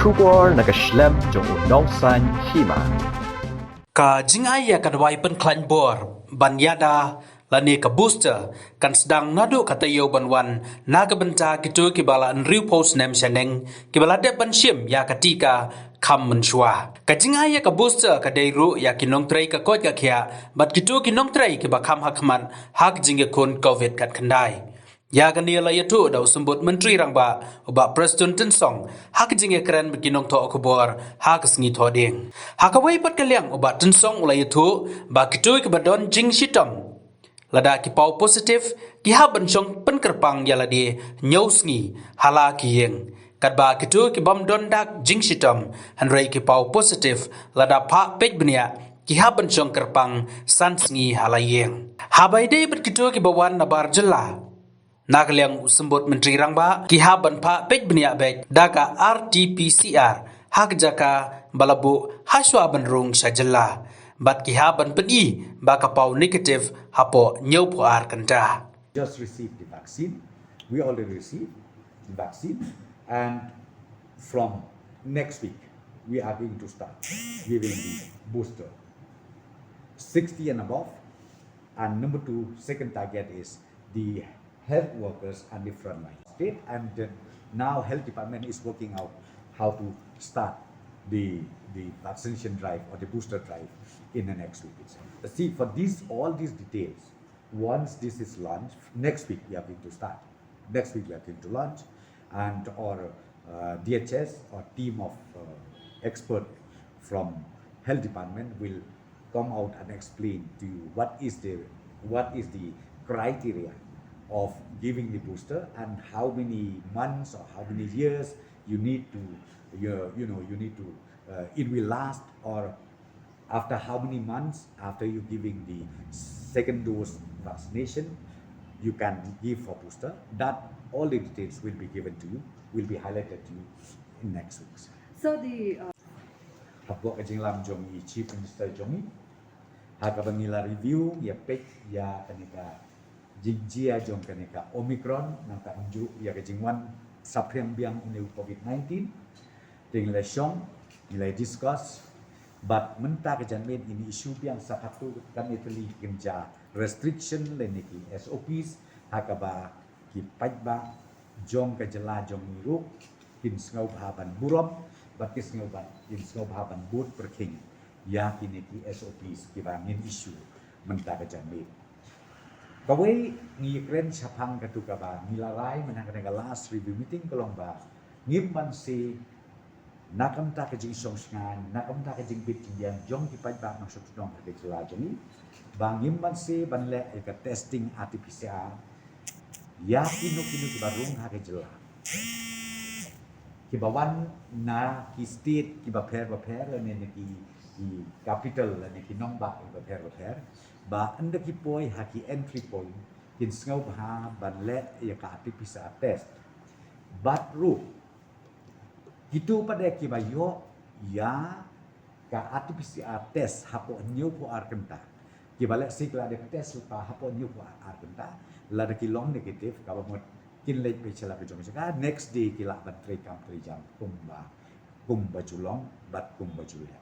Shubor nakaslem jong nausan hima. Ka jingay ya kadwai pen klan bor banyada lani ka booster kan sedang nadu kata yo banwan naga benta kitu kibala nriu post nem shaneng kibala de ban shim ya katika kam menshwa ka jingay ya ka booster ka deiru ya kinong trai ka kot ka kya bat kitu kinong trai ki ba kam hakman hak jinge kun covid kat kandai ya gani la yatu da usumbut menteri rangba uba Preston Tensong hak jinge keren beginong to okubor hak sngi to ding hak awai pat kaliang uba Tensong ula yatu ba kitu ke badon jing shitom lada ki pau positif ki ha benchong penkerpang ya ladi nyau sngi hala ki yeng kat ba kitu ki bam don dak jing shitom hanrei ki pau positif lada pa pej benia ki ha benchong kerpang san sngi hala yeng habai dei bet kitu ki bawan na bar jela Nakaliang sembut menteri rangba kihaban pa pej benia bej daga RT-PCR hak jaka balabu haswa benrung sajela bat kihaban pedi baka pau negatif hapo nyau po ar kanta just received the vaccine. We already received the vaccine, and from next week we are going to start giving the booster 60 and above. And number two, second target is the health workers and the frontline state, and now health department is working out how to start the vaccination drive or the booster drive in the next week itself. See, for all these details, once this is launched, next week we are going to start. Next week we are going to launch, and our DHS or team of expert from health department will come out and explain to you what is the criteria of giving the booster and how many months or how many years you need to it will last, or after how many months after you giving the second dose vaccination you can give for booster. That all the details will be given to you, will be highlighted to you in next weeks. So the Habok kajing lam jongi Chief Minister jongi hakabangila review ya pek ya kanika Jingjia jong kaneka Omicron nangka unjuk ya kejingwan sapriang biang uni COVID-19 ting lesong nilai discuss but menta kejanmen ini isu biang sakatu kan itali kenja restriction leniki SOPs hakaba ki pajba jong kejela jong miru kin sngau bahaban burom batis ngau bahaban bud perking ya kiniki SOPs kibangin isu menta kejanmen Kawai ngikren sapang katuka ba nilalai menang kena last review meeting kolomba ngimban si nakam ta kajing song sngan nakam ta kajing bit yang jong kipai ba maksud dong ke jelajani bang ngimban si banle ka testing RT-PCR ya kinu ki barung ha ke jela kibawan na ki state ki ba pher ne ki capital ne ki nong ba pher ba anda ki poi haki entry point kin sngau bha ban le ya ka RT-PCR test bat ru gitu pada ki ba yo ya ka RT-PCR test hapo new po ar kenta ki ba le sikla de test pa hapo new po ar kenta la de ki long negative ka ba mo kin le pe chela ke jong ka next day ki la ban tre kam tre jam kumba julong bat kumba julia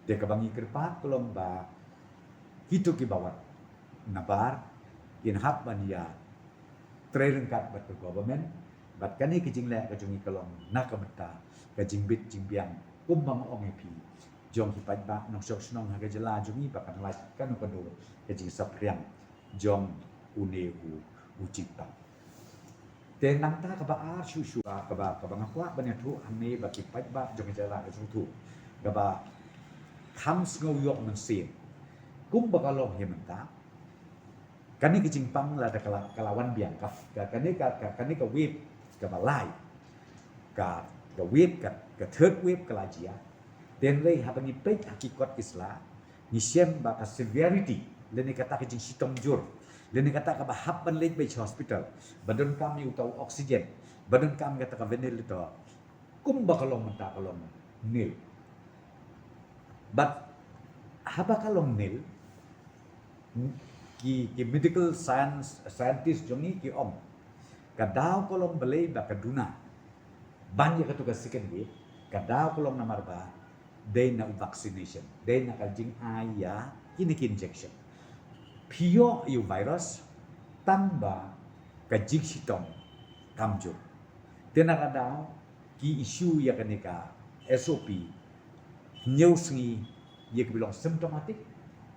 de ka bangi kerpat kolomba Hito ki bawat nabar in hap ban ya trerengkat bat government bat kani kijing le kajungi kalong nakamata kajing bit jingbiang kumbang ong epi jong hipat ba nong sok snong ha kajela jungi bakan lai kan kondo kajing sapriang jong une ucipta te nang ta ka ba ar shu ka ba ngakwa ban ya thu ame ba ki pat ba jong kajela ka thu ka ba kham sngo yok man sin kum bakalong hementa kani kecimpang la kalawan biang kani ka wave ka balai ka wave ka third wave kalajia then lay habani pej hakikot isla ni siem ba ka severity leni kata kecing sitom jur leni kata ka bahap ban lej bei hospital badan kami utau oksigen badan kami kata ka ventilator kum bakalong menta kalong nil but haba kalong nil ki medical scientist jongi ki om kadau kolom belai ba kaduna banya katu ka second wave kadao kolong namar ba day na vaccination day na kajing aya kinik injection pio yu virus tamba kajing sitong kamjo tena kadao ki issue ya kanika SOP nyusngi ya belong symptomatic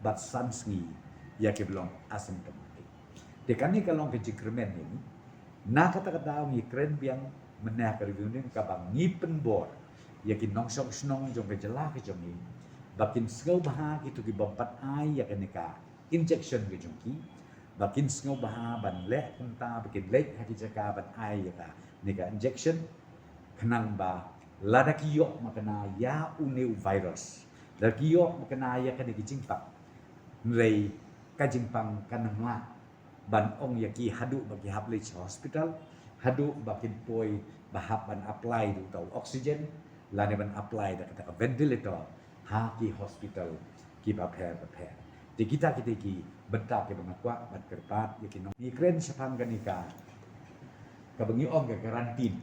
but sansngi ya belong asymptomatic dekani kalong kejikremen ini na kata-kata ngi kren biang menah ka review ni kabang ngipen bor yakin nong sok snong jong kejela ke jong ni bakin sngau baha gitu ki bampat ai ya kenika injection ke jong ki bakin sngau baha ban le kunta bakin le haki jaka ban ai ya ka nika injection kenang ba lada kiyo makana ya uneu virus lada kiyo makana ya kaniki jingpak nrei ka jingpang kanang la ban ong yaki hadu bagi Hablech Hospital hadu bakin poi bahap ban apply du tau oxygen lani ban apply da kata ventilator ha ki hospital ki prepare di kita ki bentak ke bangakwa ban kerpat yaki nong ni kren sapang ganika ka bangi ong ka karantin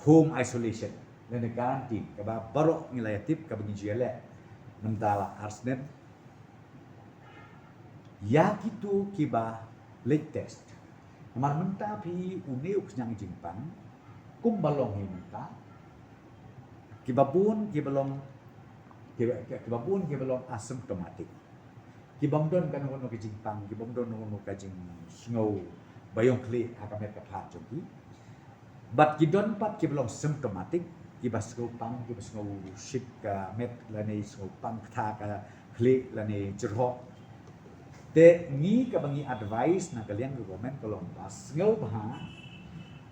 home isolation dan karantin ka ba baro ngilaya tip ka bangi jele mentala arsnet ya kitu kiba late test mar menta pi uneu knyang jingpang kum balong himta kibabun kibalong asymptomatic kibang don kan hono ke jingpang kibang don hono ka jing snow bayong kli akamet ka phat jogi but kidon pat kibalong symptomatic kibas go pang kibas go ship ka met lane so pang tha ka kli lane jerho te ngi ka bangi advice na kalian government kolong pas ngau bah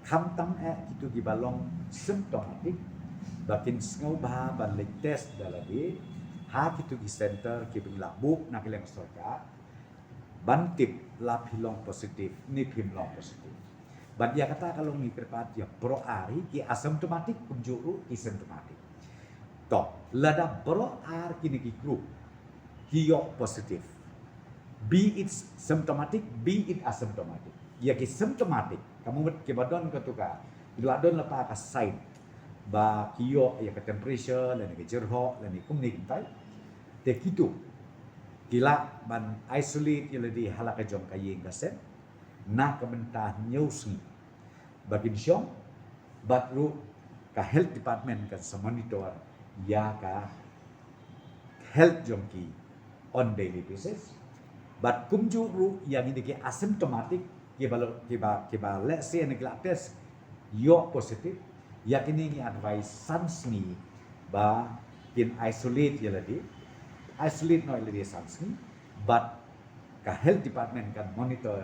kham tam kitu ki balong symptomatic bakin ngau bah ban le test dalagi ha kitu ki center ki bing labuk na kalian sorka ban tip la pilong positif ni pim long positif ban dia kata kalau ngi kerpat ya pro ari ki asymptomatic kunjuru ki symptomatic to lada pro ar kini ki group ki yo positif be it symptomatic, be it asymptomatic. Ya ki symptomatic, kamu kibadon ketuka, iladon lepa ka sign, ba kiyo ya ka temperature, lani ka jerho, lani kumnik tay, te kitu, kila ban isolate ila di halaka jong kayeng kasen, na kabentah nyusni, bagin siyong, batru ka health department ka sa monitor, ya ka health jong ki on daily basis. But kumjuru yang ini ki asymptomatic kiba let's say ni test yo positif yakini ni advice sansni ba kin isolate ya lagi isolate no lagi sansni but ka health department kan monitor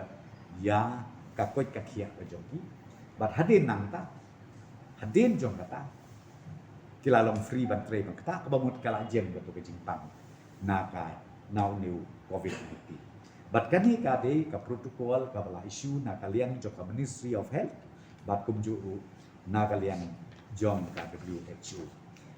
ya ka koi ka khia ka jogi but hadin nang ta hadin jong kata kilalong free ban tray ban kata kabamut kala jem ka jingpang na ka now new COVID-19. But kani kade ka protokol ka bala issue na kalian jo ka Ministry of Health bat kumjuru na kalian jong ka WHO.